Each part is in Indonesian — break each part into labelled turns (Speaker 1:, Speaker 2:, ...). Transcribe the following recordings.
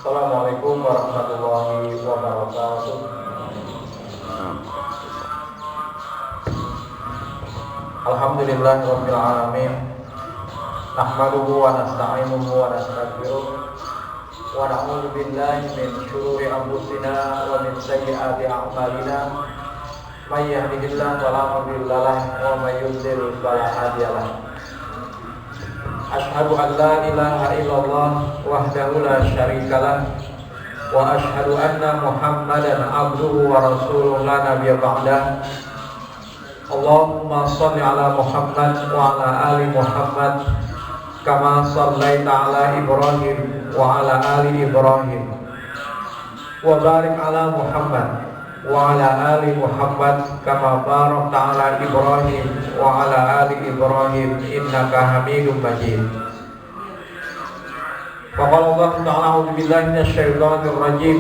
Speaker 1: Assalamualaikum warahmatullahi wabarakatuh. Alhamdulillahirabbil alamin. Nahmaduhu wa nasta'inuhu wa nastaghfiruh wa na'udzu billahi min shururi anfusina wa min sayyiati a'malina. May yahdihillahu fala mudilla lahu wa may yudlil fala hadiya lahu. Asyhadu an la ilaha illallah wahdahu la syarika lah wa asyhadu anna Muhammadan abduhu wa rasuluhu la nabiyya ba'dah. Allahumma shalli ala Muhammad wa ala ali Muhammad kama shallaita ala Ibrahim wa ala ali Ibrahim wa barik ala Muhammad wa ala ali Muhammad kama barakta ala Ibrahim wa ala ali Ibrahim innaka Hamidum Majid. Faqala Allah ta'ala a'udzu billahi minasyaitonir rajim.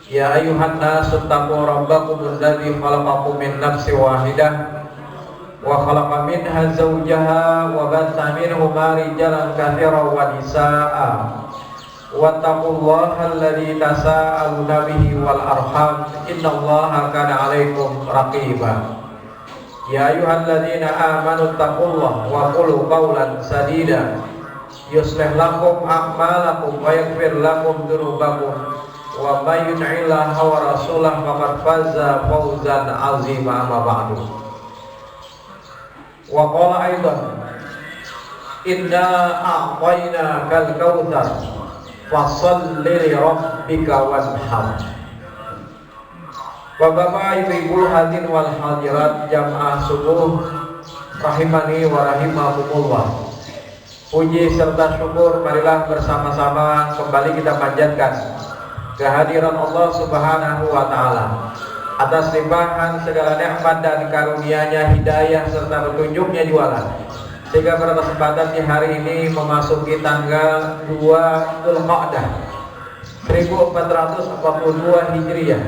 Speaker 1: Ya ayyuhan nasu taqu rabbakum alladzi khalaqakum min nafsin wahidah wa khalaqa minha zawjaha wa batha minhuma rijalan katsiran wa nisaa'a wattaqullaha alladzi tasaaluna bihi wal arham innallaha kana 'alaikum raqiba. Ya ayyuhalladzina amanu taqullaha wa qulu qawlan sadida yuslih lakum a'malakum wa yaghfir lakum dzunubakum wa may yuti'illaha wa rasulahu faqad faza fawzan 'azima. Amma ba'du. Wa qala aidan inna a'tainakal kautsar fasholli li rabbika wanhar. Bapak ibu hadirin wal hadirat jamaah subuh rahimani wa rahimakumullah. Puji serta syukur marilah bersama-sama kembali kita panjatkan kehadiran Allah Subhanahu wa taala atas limpahan segala nikmat dan karunia-Nya, hidayah serta petunjuknya jualan, sehingga pada kesempatan di hari ini memasuki tanggal 2 Dzulqa'dah 1442 Hijriah,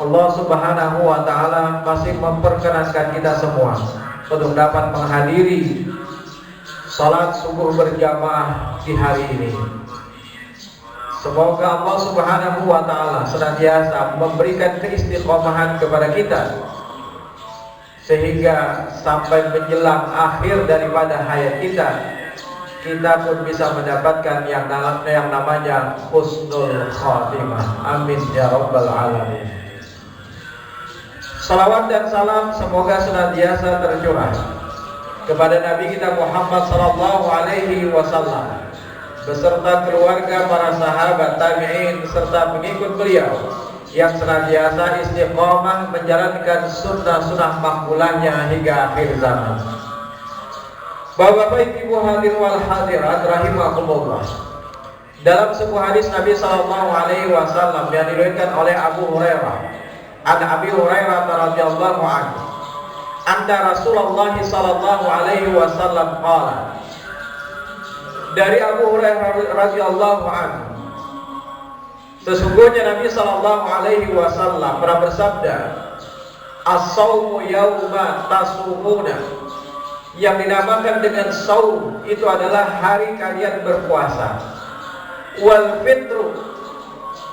Speaker 1: Allah Subhanahu wa taala masih memperkenankan kita semua untuk dapat menghadiri salat subuh berjamaah di hari ini. Semoga Allah Subhanahu wa taala senantiasa memberikan keistiqomahan kepada kita, sehingga sampai menjelang akhir daripada hayat kita pun bisa mendapatkan yang namanya husnul khatimah. Amin ya rabbal alamin. Salawat dan salam semoga senantiasa tercurah kepada Nabi kita Muhammad sallallahu alaihi wasallam beserta keluarga, para sahabat, tabi'in serta pengikut beliau yang senantiasa istiqomah menjalankan sunnah-sunnah makbulahnya hingga akhir zaman. Bapak-bapak, ibu hadirin wal hadirat rahimakumullah. Dalam sebuah hadis Nabi sallallahu alaihi wasallam yang diriwayatkan oleh Abu Hurairah, an Abi Hurairah radhiyallahu anhu, anna Rasulullah sallallahu alaihi wasallam qala, dari Abu Hurairah radhiyallahu anhu, sesungguhnya Nabi sallallahu alaihi wasallam pernah bersabda, as-saumu yauma tasumuna, yang dinamakan dengan saum itu adalah hari kalian berpuasa, wal fitru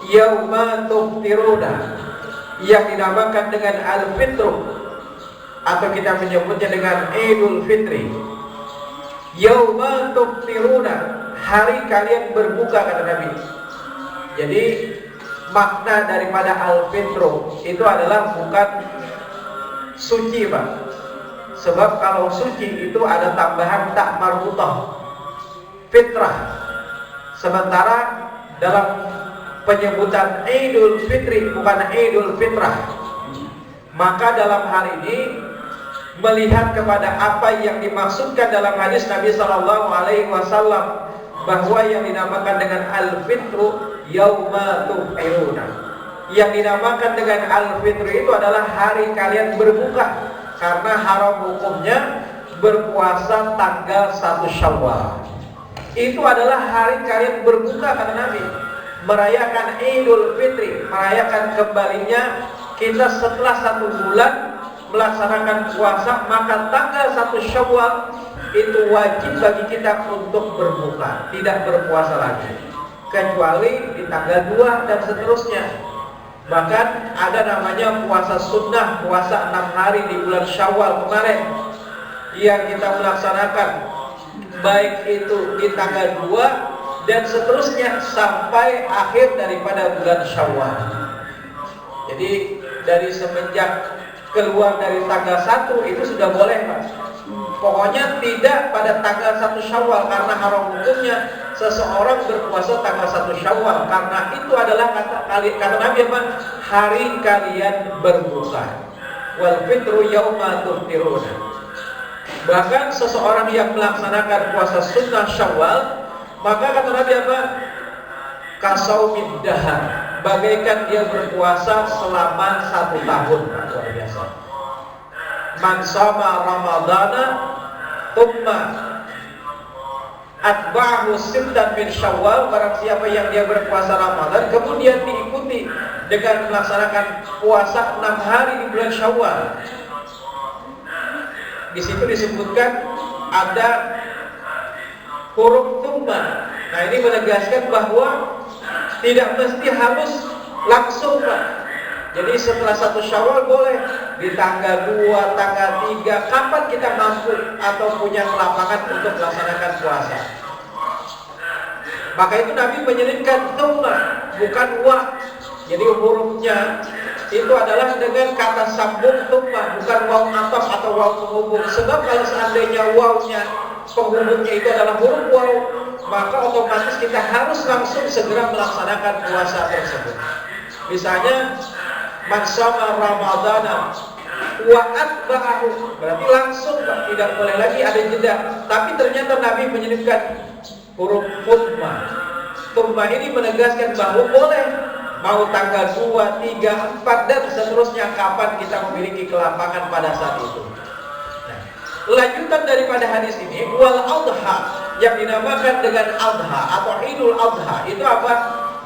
Speaker 1: yauma tuftiruna, yang dinamakan dengan al-fitru atau kita menyebutnya dengan Idul Fitri, yauma tuftiruna, hari kalian berbuka, kata Nabi. Jadi makna daripada al-fitru itu adalah bukan suci, Pak. Sebab kalau suci itu ada tambahan tak marbutah, fitrah. Sementara dalam penyebutan Idul Fitri bukan Idul Fitrah. Maka dalam hal ini melihat kepada apa yang dimaksudkan dalam hadis Nabi sallallahu alaihi wasallam, bahwa yang dinamakan dengan al-fitru yauma tufiruna, yang dinamakan dengan al-fitru itu adalah hari kalian berbuka, karena haram hukumnya berpuasa tanggal 1 Syawal. Itu adalah hari kalian berbuka, kata Nabi, merayakan Idul Fitri, merayakan kembalinya kita setelah 1 bulan melaksanakan puasa, maka tanggal 1 Syawal itu wajib bagi kita untuk berbuka, tidak berpuasa lagi. kecuali di tanggal 2 dan seterusnya. Bahkan ada namanya puasa sunnah, puasa 6 hari di bulan Syawal kemarin yang kita melaksanakan, baik itu di tanggal 2 dan seterusnya sampai akhir daripada bulan Syawal. Jadi dari semenjak keluar dari tanggal 1 itu sudah boleh, Pak. Pokoknya tidak pada tanggal 1 Syawal, karena haram hukumnya seseorang berpuasa tanggal 1 Syawal, karena itu adalah kata Nabi apa? Hari kalian berbuka. Wal fitru yauma tuftiruna. Bahkan seseorang yang melaksanakan puasa sunnah Syawal, maka kata Nabi apa? Kasaumid dahar, bagaikan dia berpuasa selama 1 tahun. Luar biasa. Man sama Ramadana thumma atba'ahu sittan min Syawal, barang siapa yang dia berpuasa Ramadan kemudian diikuti dengan melaksanakan puasa 6 hari di bulan Syawal. Di situ disebutkan ada huruf thumma. Nah, ini menegaskan bahwa tidak mesti harus langsung, Pak. Jadi setelah 1 Syawal boleh, di tanggal 2, tanggal 3, kapan kita mampu atau punya kelapangan untuk melaksanakan puasa. Maka itu Nabi menyebutkan thumma, bukan wa. Jadi hurufnya itu adalah dengan kata sambung thumma, bukan waw ataf atau waw penghubung. Sebab kalau seandainya wawnya penghubungnya itu adalah huruf waw, maka otomatis kita harus langsung segera melaksanakan puasa tersebut. Misalnya man shoma Ramadana wa atba'ahu, berarti langsung, Pak, tidak boleh lagi ada jeda. Tapi ternyata Nabi menyebutkan huruf thumma. Thumma ini menegaskan bahwa boleh, mau tanggal 2, 3, 4 dan seterusnya kapan kita memiliki kelapangan pada saat itu. Nah, lanjutan daripada hadis ini, wal adha, yang dinamakan dengan adha atau Idul Adha itu apa?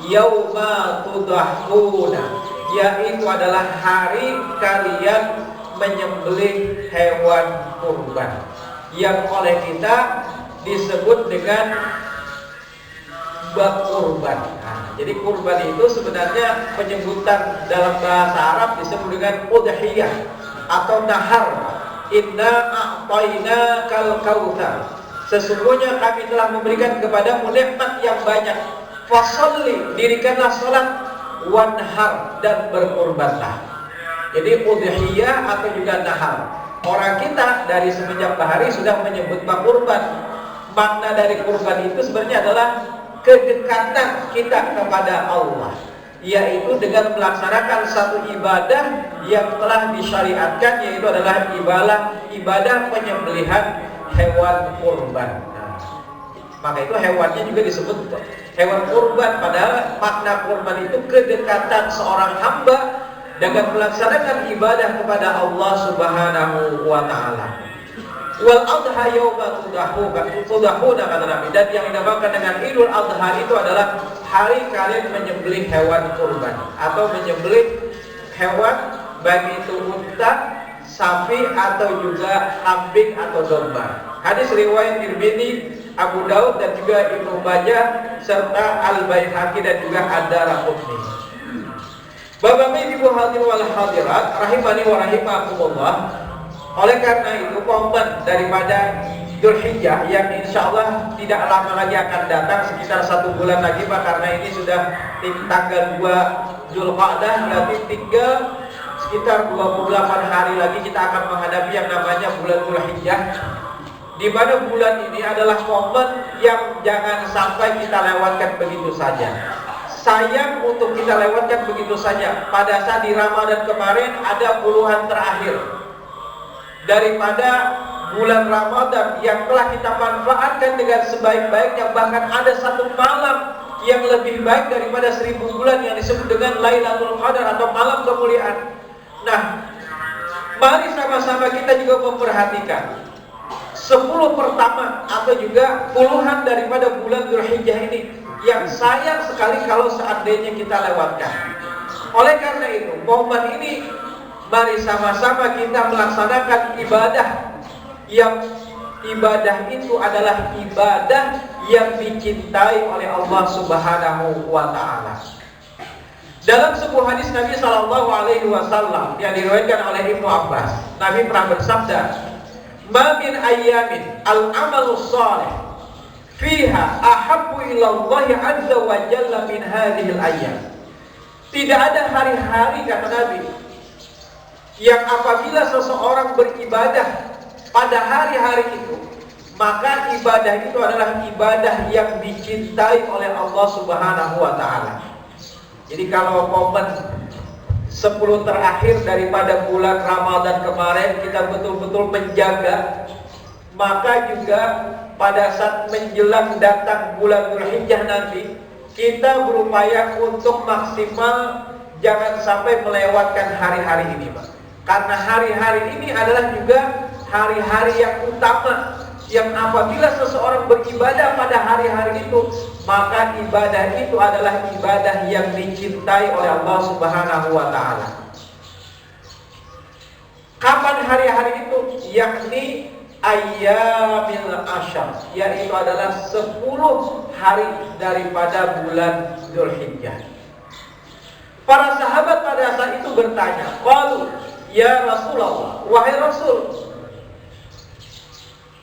Speaker 1: Yauma tudahuna, yaitu adalah hari kalian menyembelih hewan kurban, yang oleh kita disebut dengan bab kurban. Nah, jadi kurban itu sebenarnya penyebutan dalam bahasa Arab disebut dengan udhiyah atau nahar. Inna a'tayna kal kautsar, sesungguhnya kami telah memberikan kepadamu nikmat yang banyak. Fasalli, dirikanlah salat, wanhar, dan berkurbanlah. Jadi udhiyah atau juga nahar. Orang kita dari semenjak bahari sudah menyebut bab kurban. Makna dari kurban itu sebenarnya adalah kedekatan kita kepada Allah, yaitu dengan melaksanakan satu ibadah yang telah disyariatkan, yaitu adalah ibadah penyembelihan hewan kurban. Maka itu hewannya juga disebut hewan kurban. Padahal makna kurban itu kedekatan seorang hamba dengan melaksanakan ibadah kepada Allah Subhanahu wa ta'ala. Wal adha yauma tudahuna, kata Nabi. Dan yang dinamakan dengan Idul Adha itu adalah hari kalian menyembelih hewan kurban atau menyembelih hewan, baik itu unta, sapi atau juga kambing atau domba. Hadis riwayat Tirmidzi, Abu Daud dan juga Ibnu Majah serta Al-Baihaqi dan juga Ad-Daraqutni. Bapak-bapak, Ibu hadirin wal hadirat rahimani wa rahimakumullah. Oleh karena itu momen daripada Dzulhijjah yang insyaallah tidak lama lagi akan datang, sekitar 1 bulan lagi, Pak, karena ini sudah tanggal 2 Dzulqa'dah, berarti sekitar 28 hari lagi kita akan menghadapi yang namanya bulan Dzulhijjah, di mana bulan ini adalah momen yang jangan sampai kita lewatkan begitu saja. Sayang untuk kita lewatkan begitu saja. Pada saat di Ramadan kemarin ada puluhan terakhir daripada bulan Ramadan yang telah kita manfaatkan dengan sebaik-baiknya. Bahkan ada 1 malam yang lebih baik daripada 1000 bulan yang disebut dengan Lailatul Qadar atau malam kemuliaan. Nah, mari sama-sama kita juga memperhatikan 10 pertama atau juga puluhan daripada bulan Dzulhijjah ini yang sayang sekali kalau seandainya kita lewatkan. Oleh karena itu, momen ini mari sama-sama kita melaksanakan ibadah yang ibadah itu adalah ibadah yang dicintai oleh Allah Subhanahu wa taala. Dalam sebuah hadis Nabi sallallahu alaihi wasallam yang diriwayatkan oleh Ibnu Abbas, Nabi pernah bersabda, "Ma min ayyamin al-amalu shalih fiha ahabbu ila Allah azza wa jalla min hadhihi al-ayyam." Tidak ada hari-hari, kata Nabi, yang apabila seseorang beribadah pada hari-hari itu, maka ibadah itu adalah ibadah yang dicintai oleh Allah Subhanahu wa taala. Jadi kalau momen 10 terakhir daripada bulan Ramadan kemarin kita betul-betul menjaga, maka juga pada saat menjelang datang bulan Dzulhijjah nanti, kita berupaya untuk maksimal jangan sampai melewatkan hari-hari ini, Pak. Karena hari-hari ini adalah juga hari-hari yang utama, yang apabila seseorang beribadah pada hari-hari itu, maka ibadah itu adalah ibadah yang dicintai oleh Allah Subhanahu wa taala. Kapan hari-hari itu? Yakni ayyamil asyar, yaitu adalah 10 hari daripada bulan Dzulhijjah. Para sahabat pada saat itu bertanya, qalu ya Rasulullah, wahai Rasul,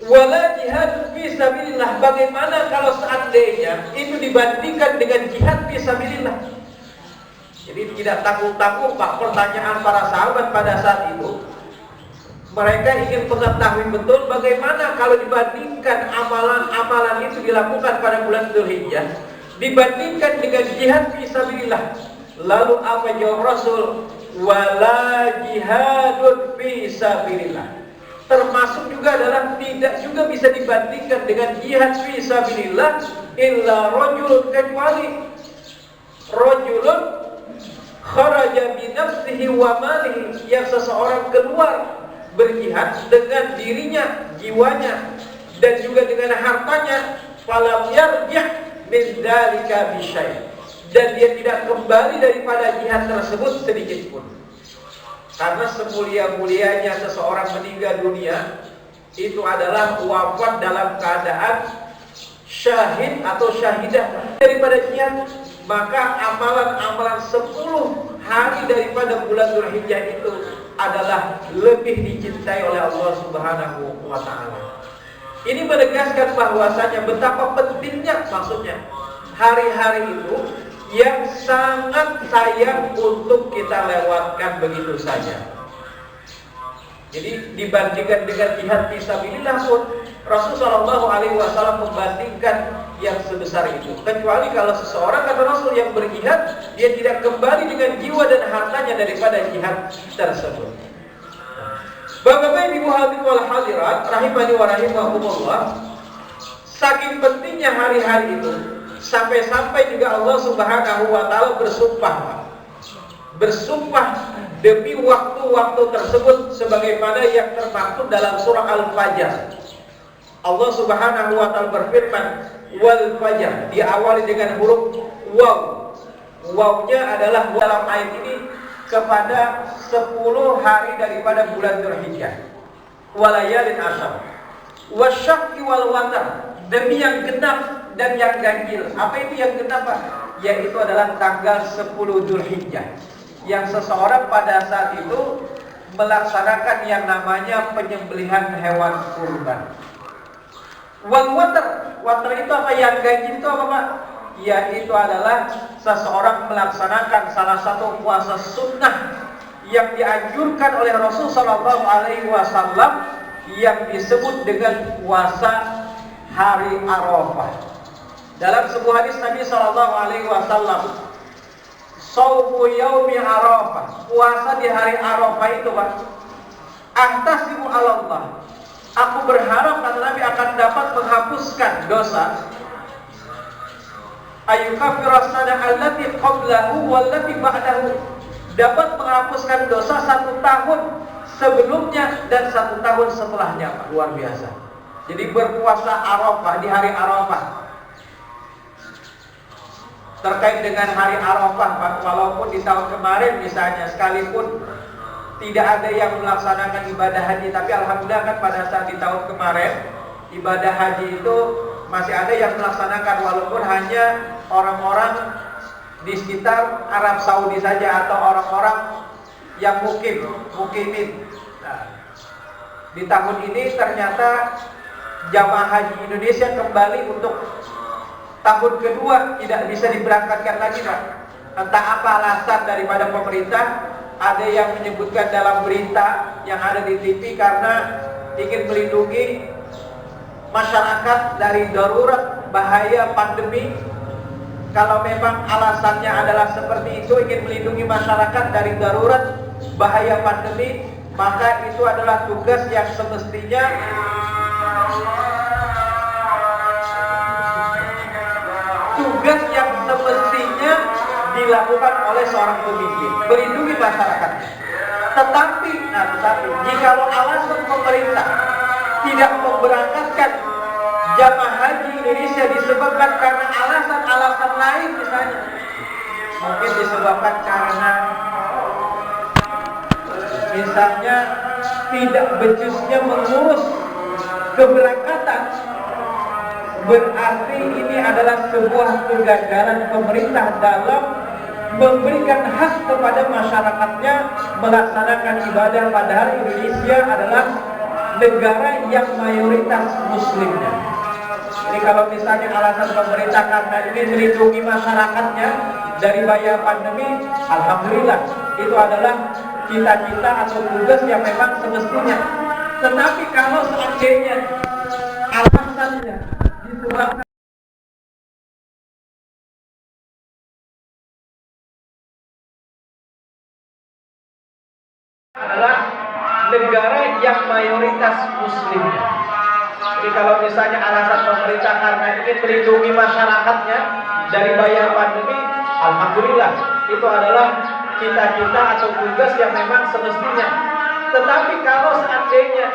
Speaker 1: wala jihad fi sabilillah, bagaimana kalau seandainya itu dibandingkan dengan jihad fi sabilillah? Jadi tidak tanggung-tanggung, Pak, pertanyaan para sahabat pada saat itu. Mereka ingin mengetahui betul bagaimana kalau dibandingkan amalan-amalan itu dilakukan pada bulan Dzulhijjah dibandingkan dengan jihad fi sabilillah. Lalu apa jawab Rasul? Wala jihadun fi sabilillah. Termasuk juga adalah tidak juga bisa dibandingkan dengan jihad fi sabilillah illa rajulun, kecuali rajulun kharaja bi nafsihi wa malihi, yang seseorang keluar berjihad dengan dirinya, jiwanya, dan juga dengan hartanya, falam yarji' min dzalika bi syai', dan dia tidak kembali daripada jihad tersebut sedikit pun. Karena semulia-mulianya seseorang meninggal dunia itu adalah wafat dalam keadaan syahid atau syahidah daripada jihad. Maka amalan-amalan 10 hari daripada bulan Dzulhijjah itu adalah lebih dicintai oleh Allah Subhanahu wa taala. Ini menegaskan bahwasanya betapa pentingnya, maksudnya hari-hari itu yang sangat sayang untuk kita lewatkan begitu saja. Jadi dibandingkan dengan jihad fisabilillah pun Rasulullah SAW membandingkan yang sebesar itu. Kecuali kalau seseorang, kata Rasul, yang berjihad, dia tidak kembali dengan jiwa dan hartanya daripada jihad tersebut. Bapak-bapak, ibu hadirin wal hadirat rahimani wa rahimakumullah, saking pentingnya hari-hari itu, sampai-sampai juga Allah Subhanahu wa taala bersumpah demi waktu-waktu tersebut sebagaimana yang termaktub dalam surah Al-Fajr. Allah Subhanahu wa taala berfirman, wal fajr, diawali dengan huruf waw. Wawnya adalah dalam ayat ini kepada 10 hari daripada bulan Dzulhijjah. Walayalin asyar. Wasyaf'i wal watar, demi yang genap dan yang ganjil. Apa itu yang genap, Pak? Yaitu adalah tanggal 10 Dzulhijjah, yang seseorang pada saat itu melaksanakan yang namanya penyembelihan hewan kurban. Wal watar, watar itu apa? Yang ganjil itu apa, Pak? Yaitu adalah seseorang melaksanakan salah satu puasa sunnah yang dianjurkan oleh Rasul Sallallahu Alaihi Wasallam, yang disebut dengan puasa hari Arafah. Dalam sebuah hadis Nabi Sallallahu Alaihi Wasallam, Shaumu yaumi Arafah, puasa di hari Arafah itu, Pak, ahtasibu ala Allah, aku berharap, kata Nabi, akan dapat menghapuskan dosa, ayyukaffiras sana allati qablahu wallati ba'dahu, dapat menghapuskan dosa 1 tahun sebelumnya dan 1 tahun setelahnya, Pak. Luar biasa. Jadi berpuasa Arafah di hari Arafah. Terkait dengan hari Arafah, Pak, walaupun di tahun kemarin misalnya sekalipun tidak ada yang melaksanakan ibadah haji, tapi alhamdulillah kan pada saat di tahun kemarin ibadah haji itu masih ada yang melaksanakan walaupun hanya orang-orang di sekitar Arab Saudi saja atau orang-orang yang mukimin. Nah, di tahun ini ternyata jamaah haji Indonesia kembali untuk tahun kedua tidak bisa diberangkatkan lagi, Pak. Entah apa alasan daripada pemerintah. Ada yang menyebutkan dalam berita yang ada di TV karena ingin melindungi masyarakat dari darurat bahaya pandemi. Kalau memang alasannya adalah seperti itu, ingin melindungi masyarakat dari darurat bahaya pandemi, maka itu adalah tugas yang semestinya dilakukan oleh seorang pemimpin, melindungi masyarakatnya. Tetapi jikalau alasan pemerintah tidak memberangkatkan jamaah haji Indonesia disebabkan karena alasan-alasan lain, misalnya mungkin disebabkan karena misalnya tidak becusnya mengurus keberangkatan, berarti ini adalah sebuah kegagalan pemerintah dalam memberikan hak kepada masyarakatnya melaksanakan ibadah, padahal Indonesia adalah negara yang mayoritas muslimnya. Jadi kalau misalnya alasan pemerintah karena ingin melindungi masyarakatnya dari bahaya pandemi, alhamdulillah itu adalah cita-cita atau tugas yang memang semestinya. Tetapi kalau seandainya alasannya disebabkan adalah negara yang mayoritas muslimnya. Jadi kalau misalnya alasan pemerintah karena ingin melindungi masyarakatnya dari bahaya pandemi, alhamdulillah itu adalah cita-cita atau tugas yang memang semestinya. Tetapi kalau seandainya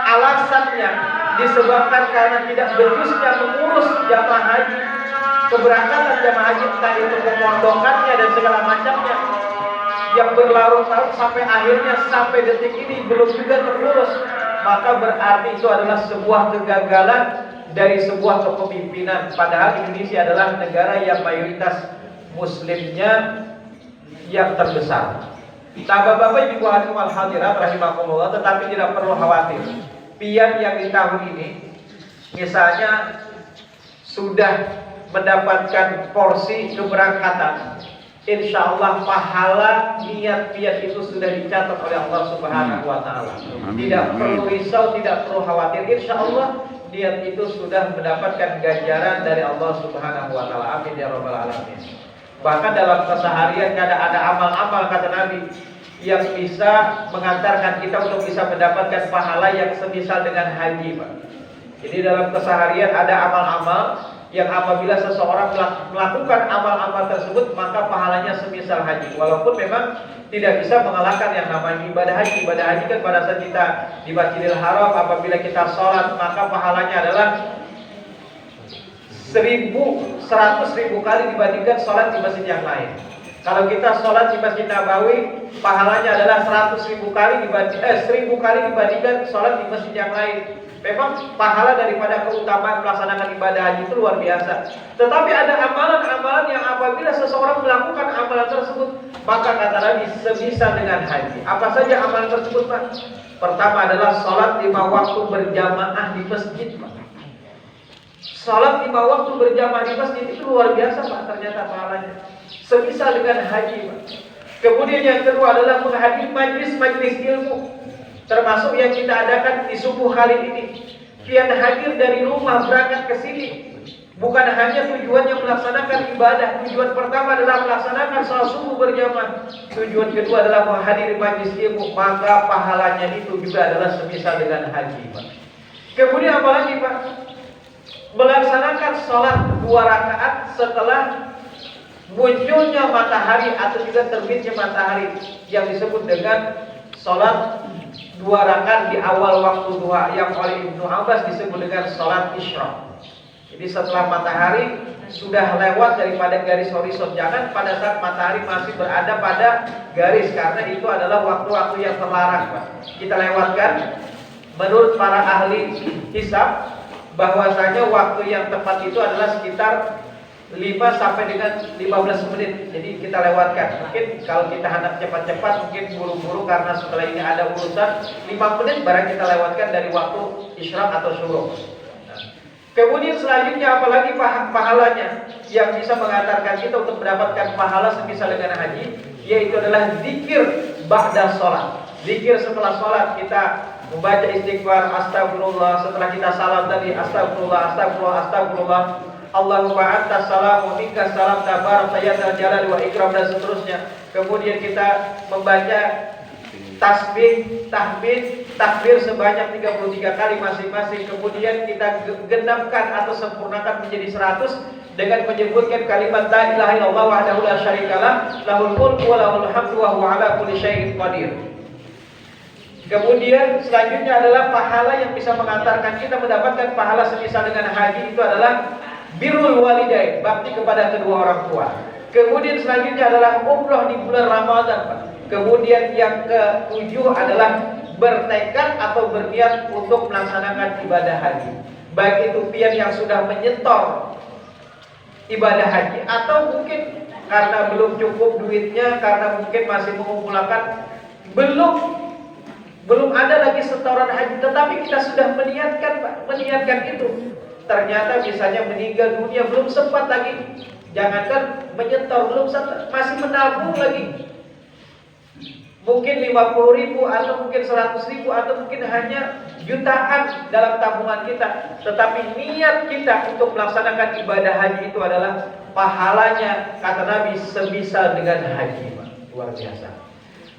Speaker 1: alasannya disebabkan karena tidak becusnya mengurus jamaah haji, keberangkatan jamaah haji, entah itu pemondokannya dan segala macamnya, yang berlarut-larut sampai akhirnya sampai detik ini belum juga terurus, maka berarti itu adalah sebuah kegagalan dari sebuah kepemimpinan. Padahal Indonesia adalah negara yang mayoritas muslimnya yang terbesar. Nah, Bapak-bapak, Ibu hadirin hadirat rahimakumullah, tetapi tidak perlu khawatir. Pian yang di tahun ini misalnya sudah mendapatkan porsi keberangkatan, insya Allah pahala niat pian itu sudah dicatat oleh Allah Subhanahu wa Ta'ala. Tidak perlu risau, tidak perlu khawatir. Insya Allah niat itu sudah mendapatkan ganjaran dari Allah Subhanahu wa Ta'ala. Amin ya rabbal alamin. Bahkan dalam keseharian ada amal-amal, kata Nabi, yang bisa mengantarkan kita untuk bisa mendapatkan pahala yang semisal dengan haji, Pak. Jadi dalam keseharian ada amal-amal yang apabila seseorang melakukan amal-amal tersebut, maka pahalanya semisal haji. Walaupun memang tidak bisa mengalahkan yang namanya ibadah haji. Ibadah haji kan pada saat kita di Masjidil Haram, apabila kita sholat, maka pahalanya adalah 100.000 kali dibandingkan sholat di masjid yang lain. Kalau kita sholat di Masjid Nabawi, pahalanya adalah 100.000 kali 1.000 kali dibandingkan sholat di masjid yang lain. Memang pahala daripada keutamaan melaksanakan ibadah haji itu luar biasa. Tetapi ada amalan-amalan yang apabila seseorang melakukan amalan tersebut, maka kata Nabi semisal dengan haji. Apa saja amalan tersebut, Pak? Pertama adalah sholat 5 waktu berjamaah di masjid, Pak. Sholat 5 waktu berjamaah di masjid itu luar biasa, Pak, ternyata pahalanya. Semisal dengan haji, Pak. Kemudian yang kedua adalah menghadiri majlis-majlis ilmu, termasuk yang kita adakan di subuh kali ini. Pian hadir dari rumah berangkat ke sini, bukan hanya tujuannya melaksanakan ibadah. Tujuan pertama adalah melaksanakan sholat subuh berjamaah. Tujuan kedua adalah menghadiri majlis ilmu, maka pahalanya itu juga adalah semisal dengan haji, Pak. Kemudian apa lagi, Pak? Melaksanakan sholat 2 rakaat setelah munculnya matahari atau juga terbitnya matahari, yang disebut dengan sholat 2 rakaat di awal waktu duha, yang oleh Ibnu Abbas disebut dengan sholat isyraq. Jadi setelah matahari sudah lewat daripada garis horizon, jangan pada saat matahari masih berada pada garis, karena itu adalah waktu-waktu yang terlarang, Pak. Kita lewatkan. Menurut para ahli hisab, bahwasanya waktu yang tepat itu adalah sekitar 5 sampai dengan 15 menit. Jadi kita lewatkan. Mungkin kalau kita hendak cepat-cepat, mungkin buru-buru karena setelah ini ada urusan, 5 menit barang kita lewatkan dari waktu isyraq atau syuruk. Kemudian selanjutnya apalagi pahalanya yang bisa mengantarkan kita untuk mendapatkan pahala semisal dengan haji, yaitu adalah zikir ba'da sholat. Zikir setelah sholat, kita membaca istighfar, astagfirullah. Setelah kita salam tadi, astagfirullah, astagfirullah, astagfirullah, Allahumma anta salam wa minka salam, tabarak ya dzal jalali wa ikram, dan seterusnya. Kemudian kita membaca tasbih, tahmid, takbir sebanyak 33 kali masing-masing. Kemudian kita genapkan atau sempurnakan menjadi 100 dengan menyebutkan kalimat la ilaha illallah wahdahu la syarikalah, lahul mulku wa lahul hamdu wa huwa ala kulli syai'in qadir. Kemudian selanjutnya adalah pahala yang bisa mengantarkan kita mendapatkan pahala semisal dengan haji, itu adalah birrul walidain, bakti kepada kedua orang tua. Kemudian selanjutnya adalah umroh di bulan Ramadan, Pak. Kemudian yang ke-7 adalah bertekad atau berniat untuk melaksanakan ibadah haji. Baik itu pian yang sudah menyetor ibadah haji, atau mungkin karena belum cukup duitnya, karena mungkin masih mengumpulkan, belum ada lagi setoran haji, tetapi kita sudah meniatkan, Pak, meniatkan itu. Ternyata misalnya meninggal dunia, belum sempat lagi, jangankan menyetor, belum sempat, masih menabung lagi. Mungkin 50.000 atau mungkin 100.000 atau mungkin hanya jutaan dalam tabungan kita, tetapi niat kita untuk melaksanakan ibadah haji itu adalah pahalanya, kata Nabi, semisal dengan haji, Pak. Luar biasa.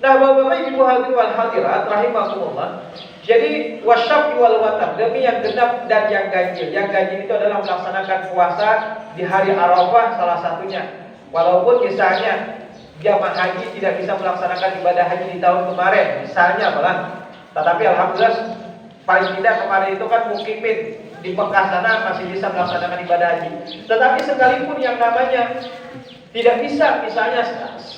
Speaker 1: Nah, Bapak-bapak, Ibu hadirin wal hadirat rahimakumullah. Jadi wasyaf'i wal watar, demi yang genap dan yang ganjil. Yang ganjil itu adalah melaksanakan puasa di hari Arafah salah satunya. Walaupun misalnya jamaah haji tidak bisa melaksanakan ibadah haji di tahun kemarin, misalnya malah, tetapi alhamdulillah paling tidak kemarin itu kan mukimin di Mekah sana masih bisa melaksanakan ibadah haji. Tetapi sekalipun yang namanya tidak bisa, misalnya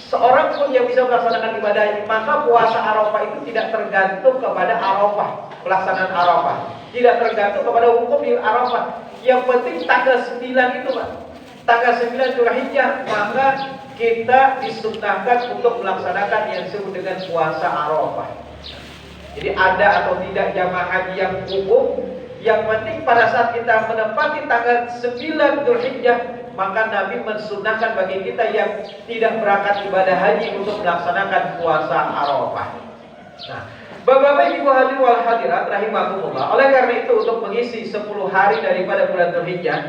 Speaker 1: seorang pun yang bisa melaksanakan ibadah haji, maka puasa Arafah itu tidak tergantung kepada Arafah, pelaksanaan Arafah, tidak tergantung kepada hukum di Arafah. Yang penting tanggal 9 itu, Pak, tanggal 9 Dzulhijjah, maka kita disunnahkan untuk melaksanakan yang disebut dengan puasa Arafah. Jadi ada atau tidak jamaah haji yang umum, yang penting pada saat kita menepati tanggal 9 Dzulhijjah, maka Nabi mensunnahkan bagi kita yang tidak berangkat ibadah haji untuk melaksanakan puasa Arafah. Nah, Bapak-bapak, Ibu hadirin wal hadirat rahimakumullah, oleh karena itu untuk mengisi 10 hari daripada bulan Dzulhijjah,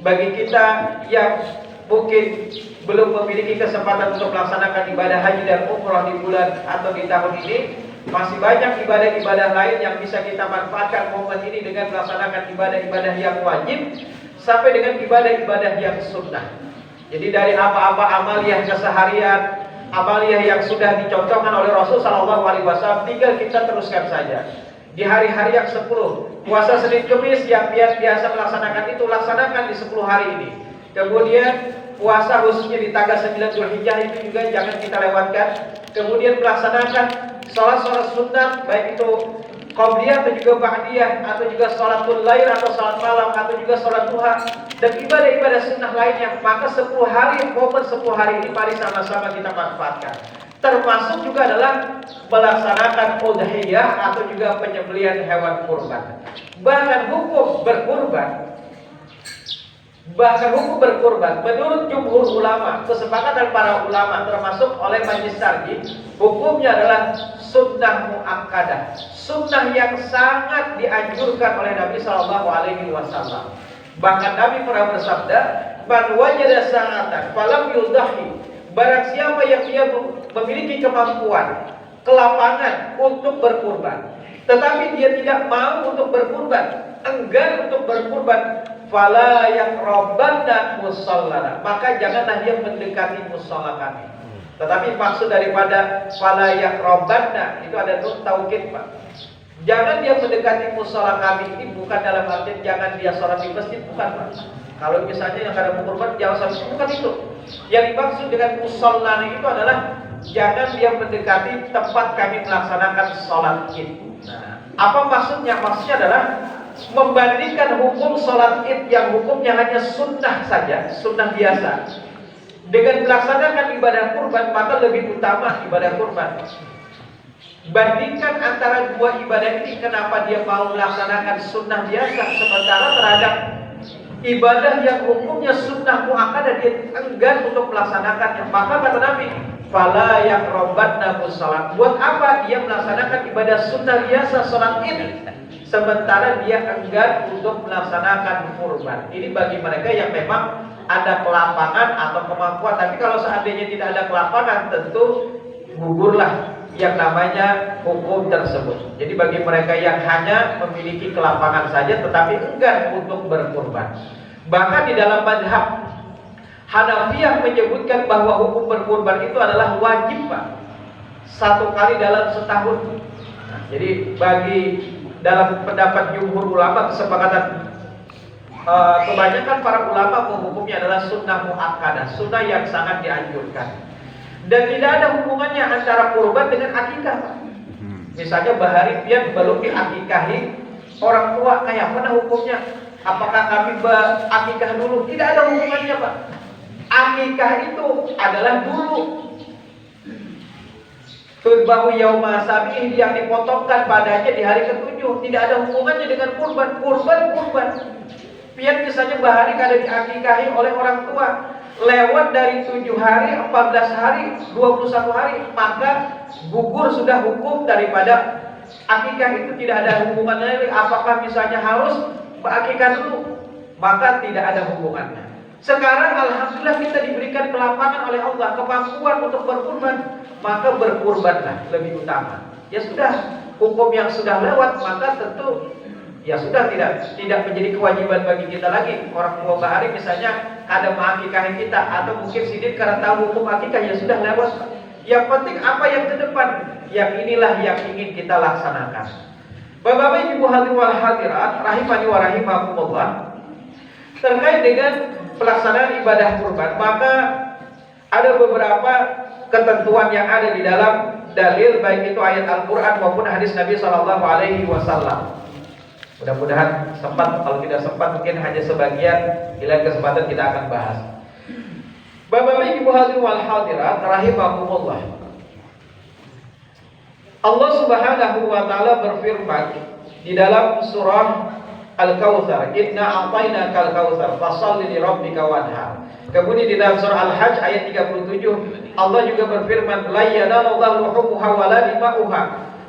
Speaker 1: bagi kita yang mungkin belum memiliki kesempatan untuk melaksanakan ibadah haji dan umrah di bulan atau di tahun ini, masih banyak ibadah-ibadah lain yang bisa kita manfaatkan momen ini dengan melaksanakan ibadah-ibadah yang wajib sampai dengan ibadah-ibadah yang sunnah. Jadi dari apa-apa amaliyah keseharian, amaliyah yang sudah dicontohkan oleh Rasul Shallallahu Alaihi Wasallam, tinggal kita teruskan saja. Di hari-hari yang 10, puasa Senin Kemis yang biasa melaksanakan itu, laksanakan di 10 hari ini. Kemudian puasa khususnya di tanggal 9 Dzulhijjah itu juga jangan kita lewatkan. Kemudian melaksanakan sholat-sholat sunnah, baik itu qobliyah atau juga ba'diyah, atau juga sholatul lail atau sholat malam, atau juga sholat duha, dan ibadah-ibadah sunnah lainnya. Maka 10 hari, momen 10 hari ini mari sama-sama kita manfaatkan. Termasuk juga adalah melaksanakan udhiyah atau juga penyembelihan hewan kurban. Bahkan hukum berkurban menurut jumhur ulama, kesepakatan para ulama termasuk oleh Majelis Syar'i, hukumnya adalah sunnah muakkadah, sunnah yang sangat dianjurkan oleh Nabi Shallallahu Alaihi Wasallam. Bahkan Nabi pernah bersabda, "Man wajada sa'atan falam yudahi." Barang siapa yang dia memiliki kemampuan, kelapangan untuk berkurban, tetapi dia tidak mau untuk berkurban, enggan untuk berkurban, fala yaqrabanna musallana, maka janganlah dia mendekati musalla kami. Tetapi maksud daripada fala yaqrabanna itu ada nun taukid, Pak. Jangan dia mendekati musalla kami ini bukan dalam arti jangan dia sholat di masjid, bukan, Pak. Kalau misalnya yang ada berkurban jangan sholat, bukan itu. Yang dimaksud dengan musalla itu adalah jangan dia mendekati tempat kami melaksanakan sholat Id. Nah, apa maksudnya? Maksudnya adalah membandingkan hukum sholat id yang hukumnya hanya sunnah saja, sunnah biasa, dengan melaksanakan ibadah kurban, maka lebih utama ibadah kurban. Bandingkan antara dua ibadah ini, kenapa dia mau melaksanakan sunnah biasa sementara terhadap ibadah yang hukumnya sunnah muakkadah dia enggan untuk melaksanakannya. Maka kata Nabi, fala yaqrabanna shalat. Buat apa dia melaksanakan ibadah sunnah biasa sholat id sementara dia enggan untuk melaksanakan kurban? Ini bagi mereka yang memang ada kelapangan atau kemampuan. Tapi kalau seandainya tidak ada kelapangan, tentu gugurlah yang namanya hukum tersebut. Jadi bagi mereka yang hanya memiliki kelapangan saja tetapi enggan untuk berkurban. Bahkan di dalam mazhab Hanafiyah menyebutkan bahwa hukum berkurban itu adalah wajib, Pak. 1 kali dalam setahun. Nah, jadi bagi dalam pendapat jumhur ulama, kesepakatan kebanyakan para ulama hukumnya adalah sunnah muakkadah, sunnah yang sangat dianjurkan. Dan tidak ada hubungannya antara kurban dengan akikah. Misalnya bahari pian belum diakikahi orang tua, kayak mana hukumnya? Apakah kami berakikah dulu? Tidak ada hubungannya, Pak. Akikah itu adalah dulu. Tudbahu yauma sabi'ih, yang dipotongkan padanya di hari ke-7. Tidak ada hubungannya dengan kurban. Kurban. Pian misalnya bahari kada diakikahi oleh orang tua, lewat dari 7 hari, 14 hari, 21 hari, maka gugur sudah hukum daripada akikah itu. Tidak ada hubungannya. Apakah misalnya harus berakikah dulu? Maka tidak ada hubungannya. Sekarang alhamdulillah kita diberikan kelapangan oleh Allah, kemampuan untuk berkurban, maka berkurbanlah lebih utama. Ya sudah, hukum yang sudah lewat, maka tentu ya sudah tidak menjadi kewajiban bagi kita lagi. Orang tua bahari misalnya ada mengakikahi kita, atau mungkin sidin karena tahu hukum akikah, ya sudah lewat. Yang penting apa yang ke depan, yang inilah yang ingin kita laksanakan. Bapak-bapak, ibu hadirin wal hadirat rahimani wa rahimakumullah, terkait dengan pelaksanaan ibadah kurban, maka ada beberapa ketentuan yang ada di dalam dalil, baik itu ayat Al-Quran maupun hadis Nabi SAW. Mudah-mudahan sempat, kalau tidak sempat mungkin hanya sebagian, di lain kesempatan kita akan bahas. Bapak-bapak, ibu hadirin wal hadirat rahimakumullah, Allah Subhanahu wa taala berfirman di dalam surah Al-Kautsar, "Inna a'tainakal kautsar fashalli li rabbika wanhar." Kemudian di dalam surah Al-Hajj ayat 37, Allah juga berfirman, "La yanalallahu luhumuha wala dima'uha."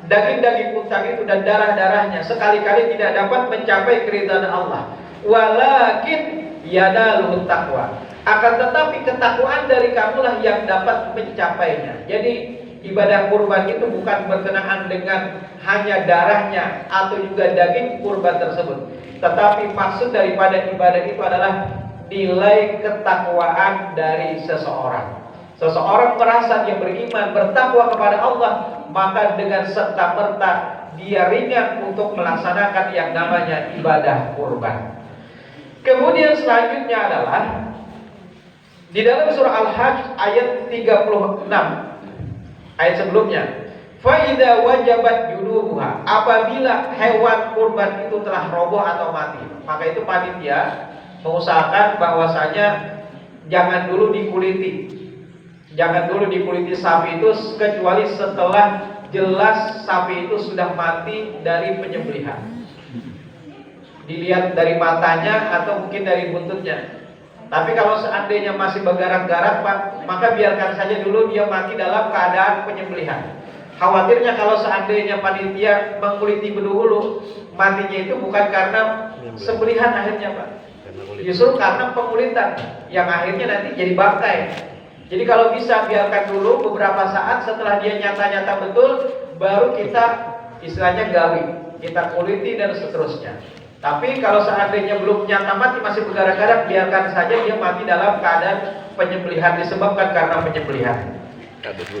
Speaker 1: Daging-daging unta itu dan darah-darahnya sekali-kali tidak dapat mencapai keridhaan Allah. Walakin yanaluhut taqwa. Akan tetapi ketakwaan dari kamulah yang dapat mencapainya. Jadi ibadah kurban itu bukan berkenaan dengan hanya darahnya atau juga daging kurban tersebut, tetapi maksud daripada ibadah itu adalah nilai ketakwaan dari seseorang. Seseorang merasa dia beriman, bertakwa kepada Allah, maka dengan serta-merta dia ringan untuk melaksanakan yang namanya ibadah kurban. Kemudian selanjutnya adalah di dalam surah Al-Hajj ayat 36, ayat sebelumnya, fa idza wajabat junubuha, apabila hewan kurban itu telah roboh atau mati, maka itu panitia mengusahakan bahwasanya jangan dulu dikuliti. Jangan dulu dikuliti sapi itu kecuali setelah jelas sapi itu sudah mati dari penyembelihan. Dilihat dari matanya atau mungkin dari buntutnya. Tapi kalau seandainya masih bergarak-garak, Pak, maka biarkan saja dulu dia mati dalam keadaan penyembelihan. Khawatirnya kalau seandainya panitia mengkuliti dahulu, matinya itu bukan karena sembelihan akhirnya, Pak. Justru karena pengulitan yang akhirnya nanti jadi bangkai. Jadi kalau bisa biarkan dulu beberapa saat, setelah dia nyata-nyata betul, baru kita istilahnya gawi, kita kuliti dan seterusnya. Tapi kalau seandainya belum nyata mati, masih bergarak-garak, biarkan saja dia mati dalam keadaan penyembelihan, disebabkan karena penyembelihan.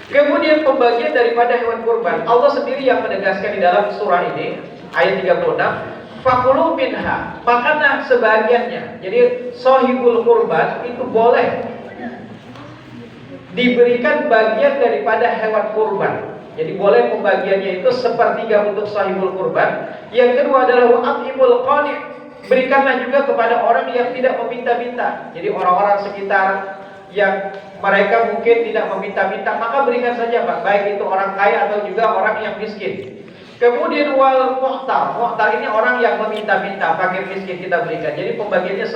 Speaker 1: Kemudian pembagian daripada hewan kurban, Allah sendiri yang menegaskan di dalam surah ini ayat 36, fakulu minha, makanlah sebagiannya. Jadi sohibul kurban itu boleh diberikan bagian daripada hewan kurban. Jadi boleh pembagiannya itu sepertiga untuk sahibul kurban. Yang kedua adalah wa'atimul qani', berikanlah juga kepada orang yang tidak meminta-minta. Jadi orang-orang sekitar yang mereka mungkin tidak meminta-minta, maka berikan saja Pak, baik itu orang kaya atau juga orang yang miskin. Kemudian wal mu'tar. Mu'tar ini orang yang meminta-minta, fakir miskin kita berikan. Jadi pembagiannya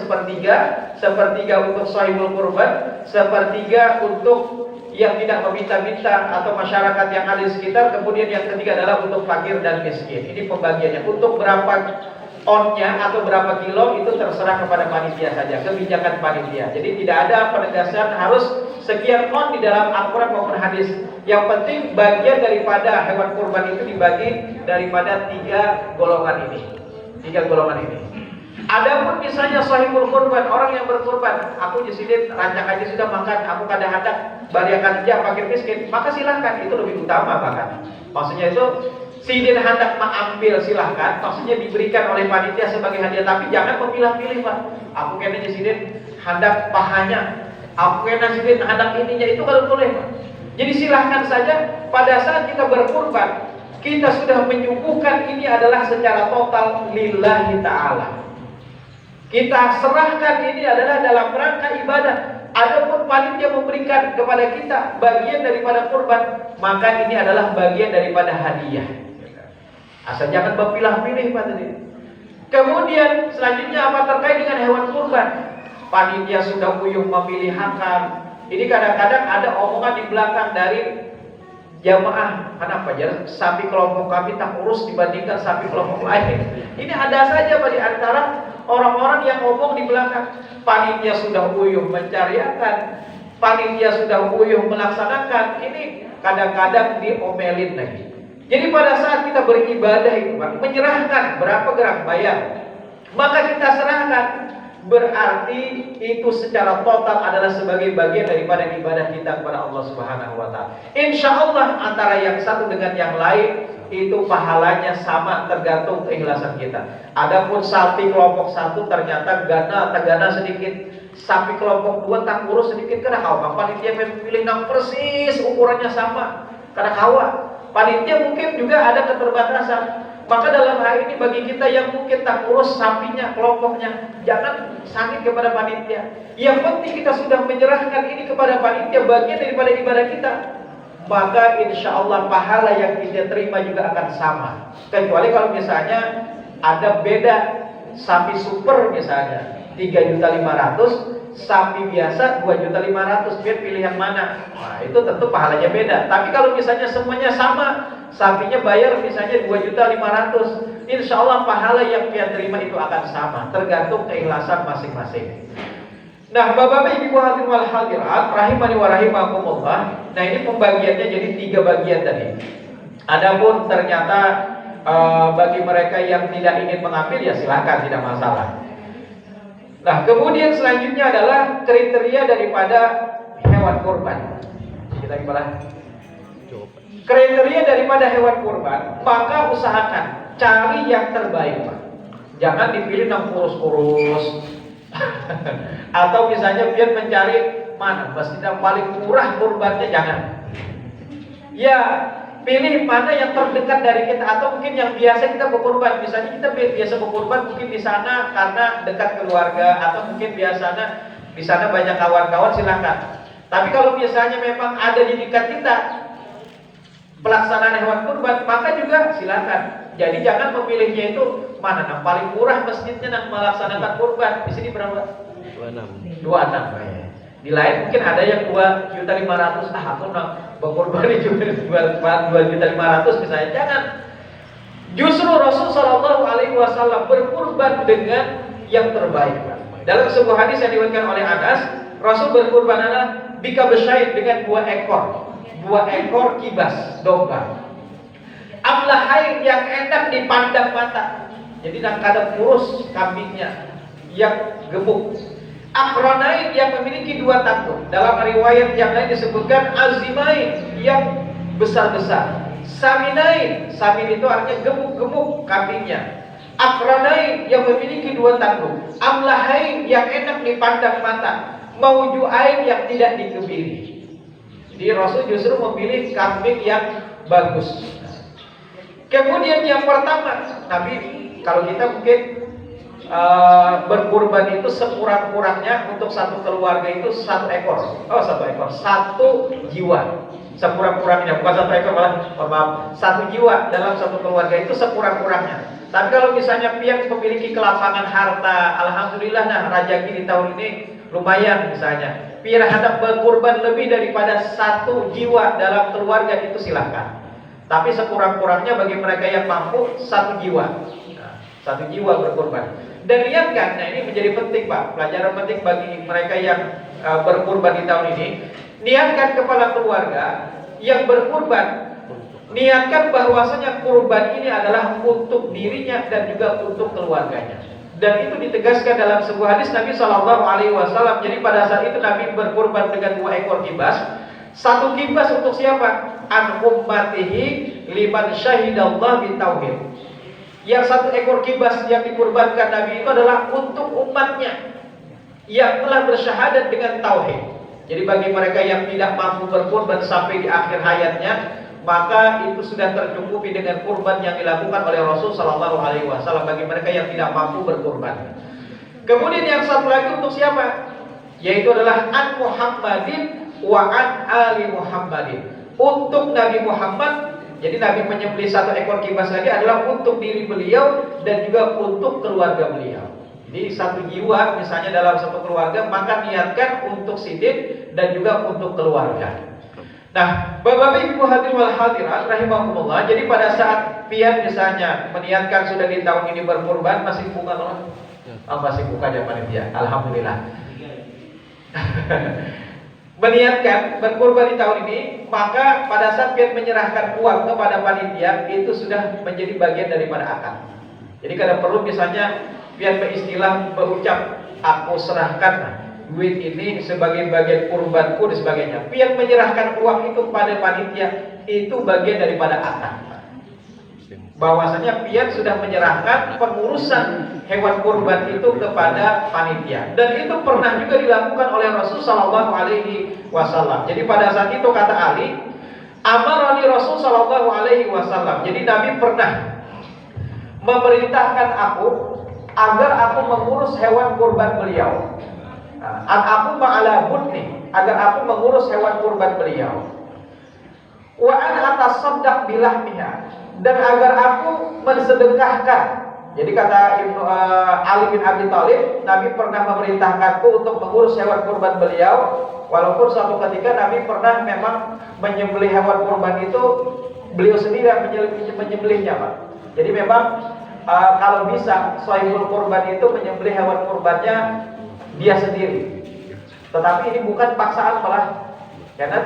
Speaker 1: sepertiga untuk sahibul kurban, sepertiga untuk yang tidak meminta-minta atau masyarakat yang ada di sekitar. Kemudian yang ketiga adalah untuk fakir dan miskin. Ini pembagiannya. Untuk berapa onnya atau berapa kilo itu terserah kepada panitia saja, kebijakan panitia. Jadi tidak ada penegasan harus sekian on di dalam Al-Quran maupun hadis. Yang penting bagian daripada hewan kurban itu dibagi daripada tiga golongan ini. Adapun misalnya sahibul kurban, orang yang berkurban, aku di sini rancak aja sudah makan, aku kada hendak bariakan aja fakir miskin, maka silahkan, itu lebih utama bahkan. Maksudnya itu sidin hendak mengambil silahkan, maksudnya diberikan oleh panitia sebagai hadiah, tapi jangan memilah-pilih Pak. Aku kena di sini hendak pahanya, aku kena sidin hendak ininya, itu kalau boleh Pak. Jadi silahkan saja pada saat kita berkurban, kita sudah menyuguhkan ini adalah secara total lillahi ta'ala. Kita serahkan ini adalah dalam rangka ibadah. Adapun panitia memberikan kepada kita bagian daripada kurban, maka ini adalah bagian daripada hadiah. Asal jangan berpilah-pilih Pak tadi. Kemudian selanjutnya apa terkait dengan hewan kurban? Panitia sudah uyuh memilih hakam. Ini kadang-kadang ada omongan di belakang dari jamaah, kenapa ya sapi kelompok kami tak urus dibandingkan sapi kelompok lain. Ini ada saja Pak di antara orang-orang yang ngomong di belakang. Panitia sudah uyuh mencariakan, panitia sudah uyuh melaksanakan. Ini kadang-kadang diomelin lagi. Jadi pada saat kita beribadah itu Pak, menyerahkan berapa gram bayar, maka kita serahkan. Berarti itu secara total adalah sebagai bagian daripada ibadah kita kepada Allah Subhanahu wa Ta'ala. Insya Allah antara yang satu dengan yang lain itu pahalanya sama, tergantung keikhlasan kita. Adapun sapi kelompok satu ternyata gana sedikit, sapi kelompok dua tak kurus sedikit, karena kawan panitia memilih yang persis ukurannya sama, karena kawan panitia mungkin juga ada keterbatasan. Maka dalam hal ini bagi kita yang mungkin tak urus sapinya, kelompoknya, jangan sakit kepada panitia. Yang penting kita sudah menyerahkan ini kepada panitia, bagian daripada ibadah kita, maka insya Allah pahala yang kita terima juga akan sama. Kecuali kalau misalnya ada beda, sapi super misalnya 3.500.000, sapi biasa 2.500.000, biar pilih yang mana. Nah itu tentu pahalanya beda. Tapi kalau misalnya semuanya sama, sapinya bayar misalnya 2.500.000, insya Allah pahala yang dia terima itu akan sama, tergantung keikhlasan masing-masing. Nah Bapak Ibu hadirin wal hadirat rahimani wa rahimakumullah. Nah ini pembagiannya jadi 3 bagian tadi. Adapun ternyata bagi mereka yang tidak ingin mengambil ya silakan, tidak masalah. Nah kemudian selanjutnya adalah kriteria daripada hewan kurban. Kita gimana? Kriteria daripada hewan kurban, maka usahakan cari yang terbaik Pak. Jangan dipilih yang kurus-kurus. Atau misalnya biar mencari mana masjid yang paling murah kurbannya, jangan. Ya pilih mana yang terdekat dari kita, atau mungkin yang biasa kita berkurban. Misalnya kita biasa berkurban mungkin di sana karena dekat keluarga, atau mungkin biasanya di sana banyak kawan-kawan, silakan. Tapi kalau misalnya memang ada di dekat kita pelaksanaan hewan kurban, maka juga silakan. Jadi jangan memilihnya itu mana yang paling murah masjidnya yang melaksanakan kurban. Di sini berapa? 26. Di lain mungkin ada yang 2.500.000. Aku nak berkurban juga 2.500.000 misalnya. Jangan. Justru Rasul Shallallahu Alaihi Wasallam berkurban dengan yang terbaik. Dalam sebuah hadis yang diriwayatkan oleh Anas, Rasul berkurban adalah bika besyair dengan 2 ekor kibas domba. Amlahain yang enak dipandang mata. Jadi nak kadang kurus kambingnya, yang gemuk. Akranain yang memiliki 2 tanduk. Dalam riwayat yang lain disebutkan azimain yang besar-besar. Saminain, samin itu artinya gemuk-gemuk kambingnya. Akranain yang memiliki 2 tanduk. Amlahain yang enak dipandang mata. Maujuain yang tidak dikebiri. Jadi Rasul justru memilih kambing yang bagus. Kemudian yang pertama, Nabi, kalau kita mungkin berkurban itu sekurang-kurangnya untuk satu keluarga itu satu ekor, satu jiwa, sekurang-kurangnya, bukan satu ekor, maaf, satu jiwa dalam satu keluarga itu sekurang-kurangnya. Tapi kalau misalnya pihak memiliki kelapangan harta, alhamdulillah, nah rezeki di tahun ini lumayan misalnya, pihak hendak berkurban lebih daripada satu jiwa dalam keluarga itu silahkan. Tapi sekurang-kurangnya bagi mereka yang mampu satu jiwa, satu jiwa berkurban. Dan niatkan, nah ini menjadi penting Pak, pelajaran penting bagi mereka yang berkurban di tahun ini. Niatkan kepala keluarga yang berkurban, niatkan bahwasanya kurban ini adalah untuk dirinya dan juga untuk keluarganya. Dan itu ditegaskan dalam sebuah hadis Nabi SAW. Jadi pada saat itu Nabi berkurban dengan 2 ekor kibas. Satu kibas untuk siapa? An ummatihi liman syahidallah bitauhid. Yang satu ekor kibas yang dikurbankan Nabi itu adalah untuk umatnya yang telah bersyahadat dengan tauhid. Jadi bagi mereka yang tidak mampu berkurban sampai di akhir hayatnya, maka itu sudah tercukupi dengan kurban yang dilakukan oleh Rasul Sallallahu Alaihi Wasallam bagi mereka yang tidak mampu berkurban. Kemudian yang satu lagi untuk siapa? Yaitu adalah an Muhammadin wa an ali Muhammadin. Untuk Nabi Muhammad. Jadi Nabi menyembelih satu ekor kibas lagi adalah untuk diri beliau dan juga untuk keluarga beliau. Jadi satu jiwa misalnya dalam satu keluarga, maka niatkan untuk sidin dan juga untuk keluarga. Nah, Bapak Ibu hadirin wal hadirat rahimakumullah. Jadi pada saat pian misalnya meniatkan sudah di tahun ini berkurban, masih buka loh. Masih buka aja panitia. Alhamdulillah. Meniatkan berkurban di tahun ini, maka pada saat pian menyerahkan uang kepada panitia, itu sudah menjadi bagian daripada akad. Jadi kalau perlu misalnya pian beristilah berucap, aku serahkan duit ini sebagai bagian kurbanku dan sebagainya. Pian menyerahkan uang itu kepada panitia, itu bagian daripada akad. Bahwasanya pian sudah menyerahkan pengurusan hewan kurban itu kepada panitia. Dan itu pernah juga dilakukan oleh Rasul Sallallahu Alaihi Wasallam. Jadi pada saat itu kata Ali, amarani Rasul Sallallahu Alaihi Wasallam. Jadi Nabi pernah memerintahkan aku agar aku mengurus hewan kurban beliau. Aku ma'ala budni, agar aku mengurus hewan kurban beliau. Wa an atasaddaq bilahmiha, dan agar aku mensedekahkan. Jadi kata Ali bin Abi Thalib, Nabi pernah memerintahkanku untuk mengurus hewan kurban beliau. Walaupun suatu ketika Nabi pernah memang menyembelih hewan kurban itu beliau sendiri yang menyembelihnya, Pak. Jadi memang kalau bisa shahibul kurban itu menyembelih hewan kurbannya dia sendiri. Tetapi ini bukan paksaan malah. Karena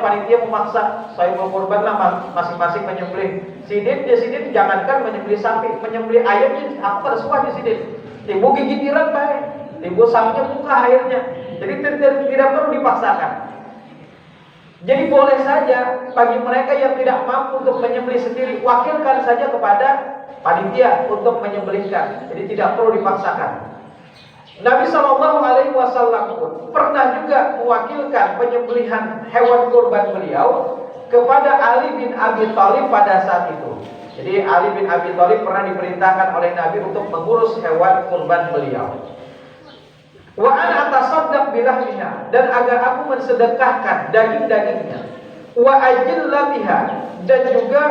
Speaker 1: panitia memaksa shahibul kurban lah masing-masing menyembelih. Sidin jangankan menyembelih sapi, menyembelih ayamnya aku pada suah di sidin. Timbul gigitiran baik, timbul sapinya muka airnya. Jadi tidak perlu dipaksakan. Jadi boleh saja bagi mereka yang tidak mampu untuk menyembelih sendiri, wakilkan saja kepada panitia untuk menyembelihkan. Jadi tidak perlu dipaksakan. Nabi Shallallahu Alaihi Wasallam pun pernah juga mewakilkan penyembelihan hewan kurban beliau kepada Ali bin Abi Thalib pada saat itu. Jadi Ali bin Abi Thalib pernah diperintahkan oleh Nabi untuk mengurus hewan kurban beliau. Wa an atasaddaq bilahmiha, dan agar aku mensedekahkan daging-dagingnya. Wa ajillatiha, dan juga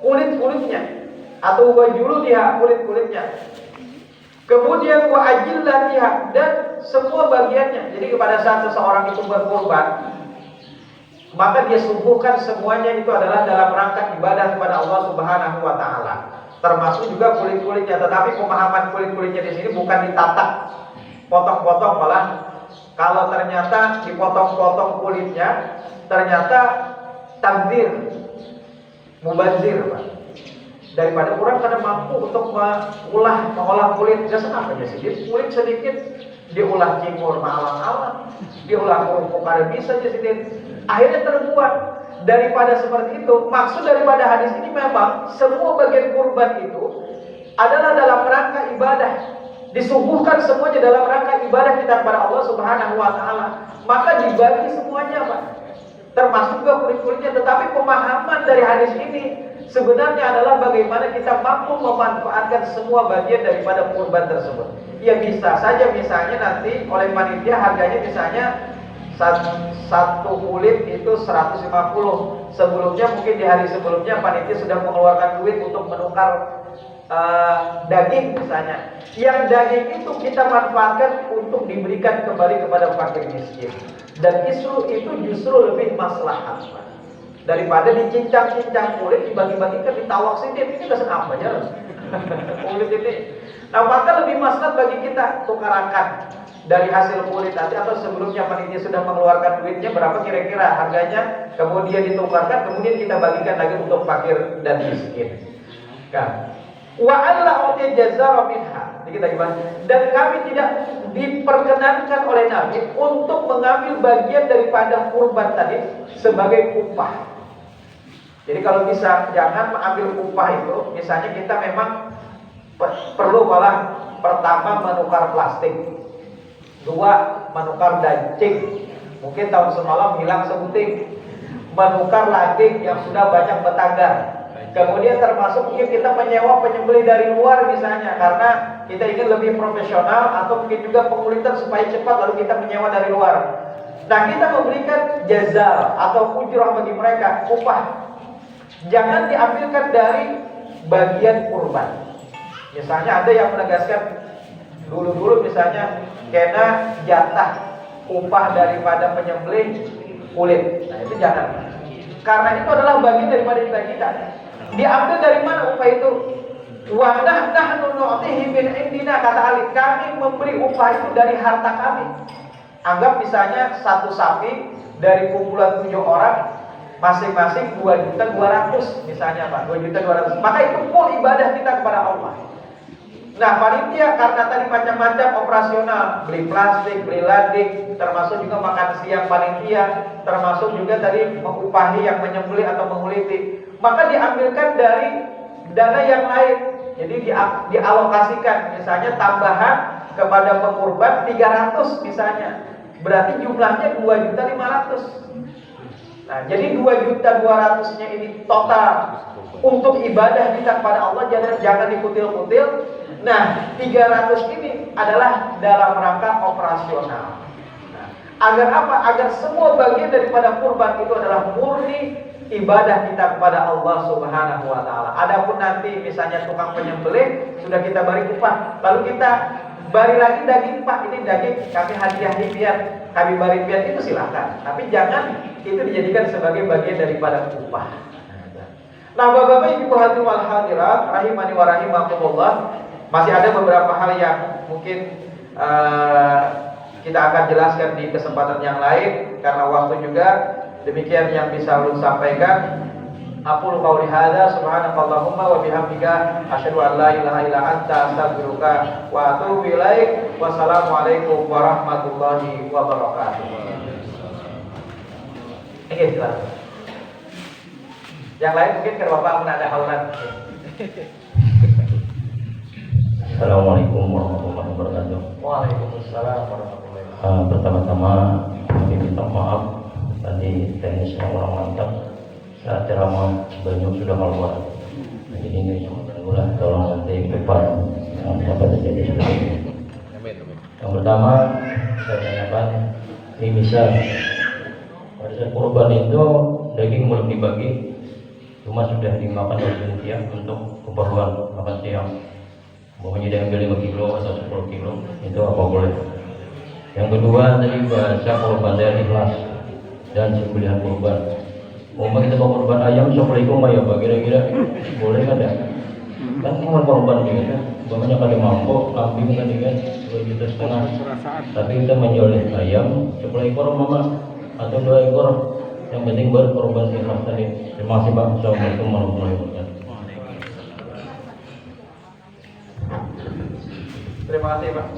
Speaker 1: kulit-kulitnya, atau wajuludiha, kulit-kulitnya. Kemudian wa ajillatiha, dan semua bagiannya. Jadi pada saat seseorang itu berkurban, maka dia subuhkan semuanya itu adalah dalam rangka ibadah kepada Allah Subhanahu wa taala. Termasuk juga kulit-kulitnya, tetapi pemahaman kulit-kulitnya di sini bukan ditatak, potong-potong, malah kalau ternyata dipotong-potong kulitnya ternyata tabdir, mubazir, Pak. Daripada kurang karena mampu untuk mengolah kulit, gak senang aja sih. Kulit sedikit diolah cimur malang-alang, diolah kerupuk ada bisa aja sih. Akhirnya terbuat. Daripada seperti itu, maksud daripada hadis ini memang semua bagian kurban itu adalah dalam rangka ibadah. Disuguhkan semuanya dalam rangka ibadah kita kepada Allah Subhanahu wa taala. Maka dibagi semuanya, Pak. termasuk juga kulit-kulitnya. Tetapi pemahaman dari hadis ini sebenarnya adalah bagaimana kita mampu memanfaatkan semua bagian daripada kurban tersebut. Ya bisa saja misalnya nanti oleh panitia harganya misalnya satu kulit itu 150. Sebelumnya mungkin di hari sebelumnya panitia sudah mengeluarkan duit untuk menukar daging misalnya. Yang daging itu kita manfaatkan untuk diberikan kembali kepada fakir miskin. Dan itu justru lebih maslahat daripada dicincang-cincang kulit, dibagi-bagikan, ditawak sini. Ini nggak senang aja kulit ini. Nah maka lebih maslahat bagi kita tukarakan dari hasil kulit nanti, atau sebelumnya panitia sudah mengeluarkan duitnya berapa kira-kira harganya, kemudian ditukarkan, kemudian kita bagikan lagi untuk fakir dan miskin. Kan? Wa alla uti jazara minha. Dan kami tidak diperkenankan oleh Nabi untuk mengambil bagian daripada kurban tadi sebagai upah. Jadi kalau bisa jangan mengambil upah itu. Misalnya kita memang perlu malah pertama menukar plastik, dua menukar daging, mungkin tahun semalam hilang sebuting, menukar daging yang sudah banyak betanggar. Kemudian termasuk mungkin kita menyewa penyembelih dari luar misalnya, karena kita ingin lebih profesional, atau mungkin juga pengulitan supaya cepat, lalu kita menyewa dari luar. Nah kita memberikan jaza atau ujrah bagi mereka, upah. Jangan diambilkan dari bagian kurban. Misalnya ada yang menegaskan dulu misalnya kena jatah upah daripada penyembelih kulit. Nah itu jangan, karena itu adalah bagian daripada kita. Diambil dari mana upah itu? Wa nahnu nu'tihi min indina, kata Ali, kami memberi upah itu dari harta kami. Anggap misalnya satu sapi dari kumpulan 7 orang, masing-masing 2.200.000 misalnya Pak, 2.200.000. Maka itu full ibadah kita kepada Allah. Nah panitia karena tadi macam-macam operasional, beli plastik, beli lading, termasuk juga makan siang panitia, termasuk juga tadi mengupahi yang menyembelih atau menguliti, maka diambilkan dari dana yang lain. Jadi dialokasikan misalnya tambahan kepada pengurban 300 misalnya, berarti jumlahnya 2.500.000. Nah jadi 2.200.000-nya ini total untuk ibadah kita kepada Allah, jangan dikutil-kutil. Nah 300 ini adalah dalam rangka operasional. Nah, agar apa? Agar semua bagian daripada kurban itu adalah murni ibadah kita kepada Allah Subhanahu wa taala. Adapun nanti misalnya tukang penyembelih sudah kita beri upah, lalu kita bari lagi daging, Pak ini daging kami hadiahi biar kami bari biar, itu silakan. Tapi jangan itu dijadikan sebagai bagian daripada upah. Nah Bapak-bapak Ibu hadirin wal hadirat rahimani wa rahimakumullah, masih ada beberapa hal yang mungkin kita akan jelaskan di kesempatan yang lain karena waktu juga. Demikian yang bisa ulun sampaikan. Aqulu qouli hadza subhanakallahumma wa bihamdika asyhadu an la ilaha illa anta astaghfiruka wa atubu ilaik. Wassalamualaikum warahmatullahi wabarakatuh. Silakan. Yang lain mungkin ke Bapak ada haulan.
Speaker 2: Assalamualaikum warahmatullahi wabarakatuh.
Speaker 1: Waalaikumsalam warahmatullahi wabarakatuh.
Speaker 2: Pertama-tama kami minta maaf tadi teknisnya kurang mantap saat ceramah banyak sudah keluar. Nah, jadi ini alhamdulillah, tolong nanti depan yang dapat terjadi seperti ini. Yang pertama saya tanyakan, ini misal pada saat kurban itu daging belum dibagi, cuma sudah dimakan oleh panitia untuk keperluan makan siang. Pokoknya dia ambil 5 kilo atau 10 kilo, itu apa boleh? Yang kedua tadi bahasa korban dari ikhlas dan sembelihan korban. Umpama kita mau korban ayam, assalamualaikum ya Pak, kira-kira boleh kan ya? Kan cuma korban juga kan, umpamanya kada mampu, kambing kan kan 2,5 juta. Tapi kita menjual ayam 10 ekor mama atau 2 ekor, yang penting buat korban ikhlas tadi. Terima kasih Pak. Assalamualaikum warahmatullahi wabarakatuh.
Speaker 1: Terima kasih Pak.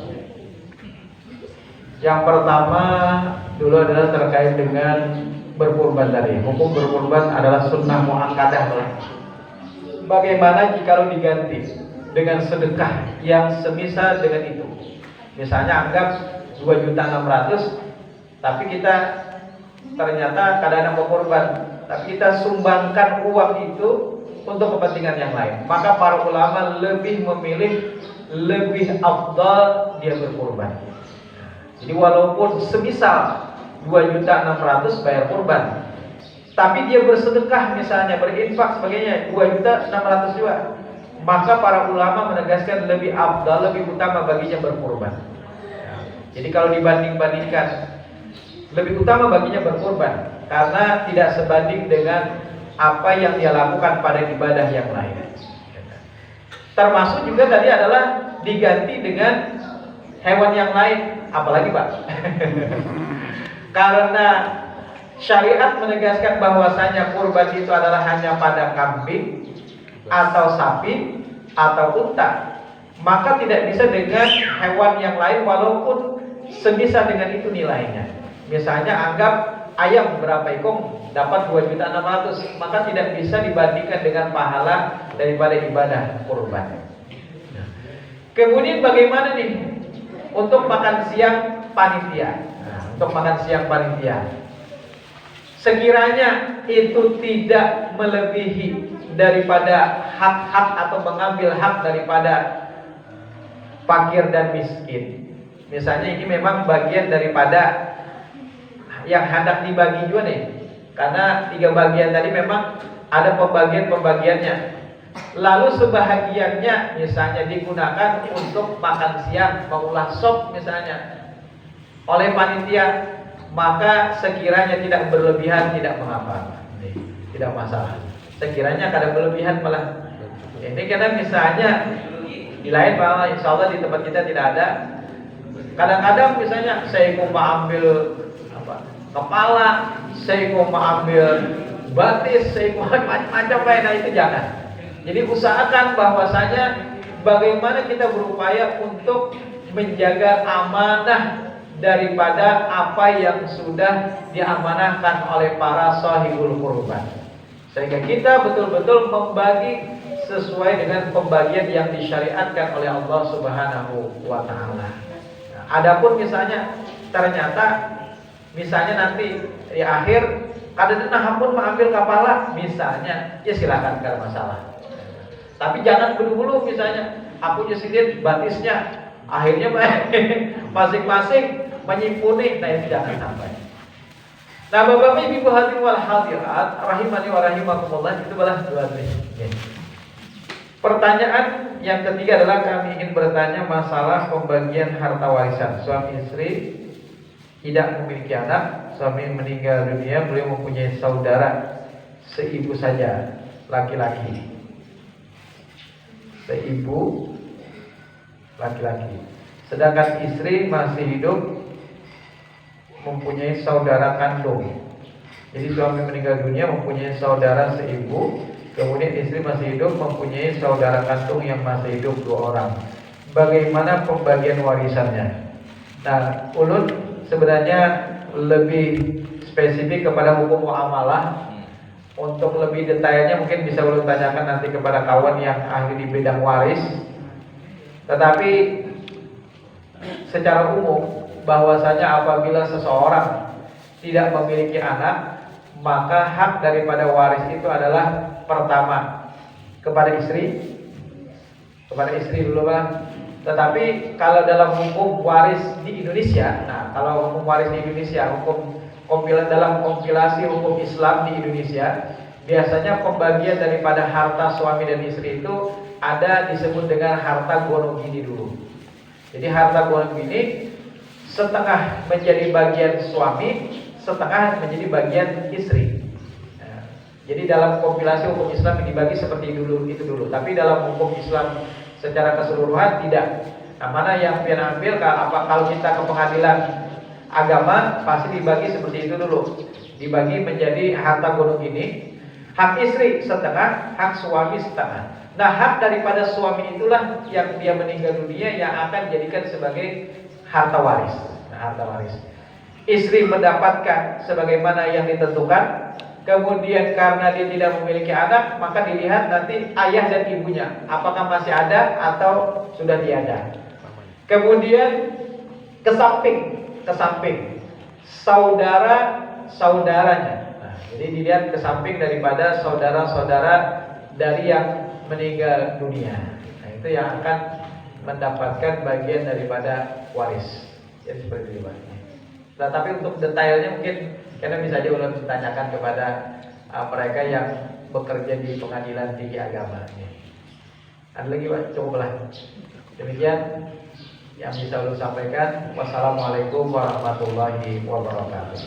Speaker 1: Yang pertama dulu adalah terkait dengan berkurban tadi. Hukum berkurban adalah sunnah muakkadah. Bagaimana jika diganti dengan sedekah yang semisal dengan itu? Misalnya anggap 2.600.000, tapi kita ternyata kadang mau korban, tapi kita sumbangkan uang itu untuk kepentingan yang lain, maka para ulama lebih memilih, lebih afdal dia berkorban. Jadi walaupun semisal 2.600.000 bayar korban, tapi dia bersedekah misalnya, berinfak sebagainya 2.600.000 juga, maka para ulama menegaskan lebih afdal, lebih utama baginya berkorban. Jadi kalau dibanding-bandingkan, lebih utama baginya berkorban karena tidak sebanding dengan apa yang dia lakukan pada ibadah yang lain. Termasuk juga tadi adalah diganti dengan hewan yang lain, apalagi Pak? Karena syariat menegaskan bahwasanya kurban itu adalah hanya pada kambing atau sapi atau unta, maka tidak bisa dengan hewan yang lain walaupun sebisa dengan itu nilainya. Misalnya anggap ayam berapa ekor dapat 2.600.000, maka tidak bisa dibandingkan dengan pahala daripada ibadah kurban. Kemudian bagaimana nih untuk makan siang panitia? Untuk makan siang panitia, sekiranya itu tidak melebihi daripada hak-hak atau mengambil hak daripada fakir dan miskin. Misalnya ini memang bagian daripada yang hendak dibagi juga nih, karena 3 bagian tadi memang ada pembagian-pembagiannya. Lalu sebahagiannya misalnya digunakan untuk makan siang, mengolah sop misalnya oleh panitia, maka sekiranya tidak berlebihan tidak mengapa, tidak masalah. Sekiranya kadang berlebihan malah ini karena misalnya di lain bahwa insya Allah di tempat kita tidak ada. Kadang-kadang misalnya saya mau ambil kepala, saya mau ambil batis, saya mau macam-macam lain, nah itu jangan. Jadi usahakan bahwasanya bagaimana kita berupaya untuk menjaga amanah daripada apa yang sudah diamanahkan oleh para sahibul qurban, sehingga kita betul-betul membagi sesuai dengan pembagian yang disyariatkan oleh Allah Subhanahu wa taala. Nah, adapun misalnya ternyata nanti di akhir kadang-kadang pun mengambil kepala misalnya, ya silakan, tidak masalah. Tapi jangan buru-buru misalnya aku nyisirin batisnya, akhirnya masing-masing menyimpuni, nah itu jangan sampai. Nah Bapak Ibu hadirin wal hadirat rahimani wa rahimakumullah, itu adalah 2 titik. Pertanyaan yang ketiga adalah kami ingin bertanya masalah pembagian harta warisan. Suami istri tidak memiliki anak, suami meninggal dunia, beliau mempunyai saudara seibu saja, laki-laki. Seibu laki-laki. Sedangkan istri masih hidup, mempunyai saudara kandung. Jadi suami meninggal dunia mempunyai saudara seibu, kemudian istri masih hidup mempunyai saudara kandung yang masih hidup 2 orang. Bagaimana pembagian warisannya? Nah, ulun sebenarnya lebih spesifik kepada hukum muamalah. Untuk lebih detailnya mungkin bisa ulun tanyakan nanti kepada kawan yang ahli di bidang waris. Tetapi secara umum bahwasanya apabila seseorang tidak memiliki anak, maka hak daripada waris itu adalah pertama kepada istri dulu Pak. Tetapi kalau dalam hukum waris di Indonesia, nah kalau hukum waris di Indonesia, dalam kompilasi hukum Islam di Indonesia, biasanya pembagian daripada harta suami dan istri itu ada disebut dengan harta gonogini dulu. Jadi harta gonogini setengah menjadi bagian suami, setengah menjadi bagian istri. Nah, jadi dalam kompilasi hukum Islam dibagi seperti itu dulu. Tapi dalam hukum Islam secara keseluruhan tidak. Nah, mana yang pian ambil kalau kita ke pengadilan agama pasti dibagi seperti itu dulu. Dibagi menjadi harta gonung ini, hak istri setengah, hak suami setengah. Nah, hak daripada suami itulah yang dia meninggal dunia yang akan dijadikan sebagai harta waris. Nah, harta waris. Istri mendapatkan sebagaimana yang ditentukan. Kemudian karena dia tidak memiliki anak, maka dilihat nanti ayah dan ibunya apakah masih ada atau sudah tiada. Kemudian ke samping saudara saudaranya. Nah, jadi dilihat ke samping daripada saudara-saudara dari yang meninggal dunia. Nah, itu yang akan mendapatkan bagian daripada waris. Ya seperti itu. Nah, tapi untuk detailnya mungkin karena bisa aja ulun ditanyakan kepada mereka yang bekerja di pengadilan tinggi agama. Ada lagi Pak? Cukuplah. Demikian yang bisa ulun sampaikan. Wassalamualaikum warahmatullahi wabarakatuh.